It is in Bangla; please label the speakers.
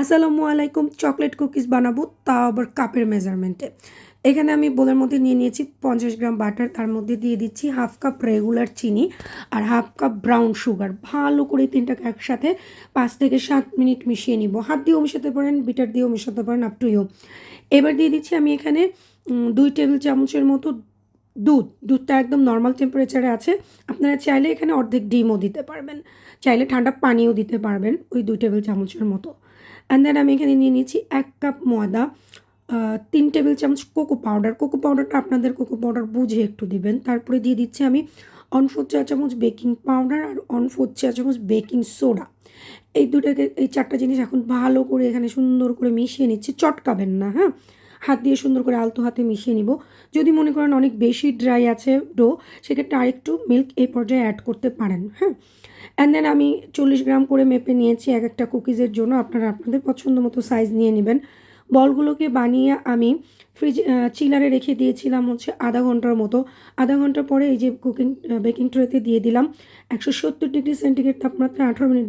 Speaker 1: আসসালামু আলাইকুম। চকলেট কুকিজ বানাবো, তাও আবার কাপের মেজারমেন্টে। এখানে আমি বোলের মধ্যে নিয়ে নিয়েছি 50 গ্রাম বাটার, তার মধ্যে দিয়ে দিচ্ছি হাফ কাপ রেগুলার চিনি আর হাফ কাপ ব্রাউন সুগার। ভালো করে তিনটাকে একসাথে 5 থেকে 7 মিনিট মিশিয়ে নিব। হাত দিয়েও মেশাতে পারেন, বিটার দিয়েও মেশাতে পারেন, আপ টু ইউ। এবার দিয়ে দিচ্ছি আমি এখানে 2 টেবিল চামচের মতো দুধটা একদম নর্মাল টেম্পারেচারে আছে। আপনারা চাইলে এখানে অর্ধেক ডিমও দিতে পারবেন, চাইলে ঠান্ডা পানিও দিতে পারবেন ওই 2 টেবিল চামচের মতো। অ্যান্ড দেন আমি এখানে নিয়ে নিচ্ছি 1 কাপ ময়দা, 3 টেবিল চামচ কোকো পাউডারটা আপনাদের কোকো পাউডার বুঝে একটু দিবেন। তারপরে দিয়ে দিচ্ছি আমি 1/4 চা চামচ বেকিং পাউডার আর 1/4 চা চামচ বেকিং সোডা। এই 4টা জিনিস এখন ভালো করে এখানে সুন্দর করে মিশিয়ে নিচ্ছি। চটকাবেন না, হ্যাঁ? হাত দিয়ে সুন্দর করে আলতো হাতে মিশিয়ে নিব। যদি মনে করেন অনেক বেশি ড্রাই আছে ডো, সেক্ষেত্রে আরেকটু মিল্ক এই পর্যায়ে অ্যাড করতে পারেন, হ্যাঁ? অ্যান্ড দেন আমি 40 গ্রাম করে মেপে নিয়েছি এক একটা কুকিজের জন্য। আপনারা আপনাদের পছন্দ মতো সাইজ নিয়ে নেবেন। বলগুলোকে বানিয়ে আমি চিলারে রেখে দিয়েছিলাম হচ্ছে আধা ঘন্টার মতো। আধা ঘন্টা পরে এই যে বেকিং ট্রেতে দিয়ে দিলাম। 170 ডিগ্রি সেন্টিগ্রেড তাপমাত্রায় 18 মিনিট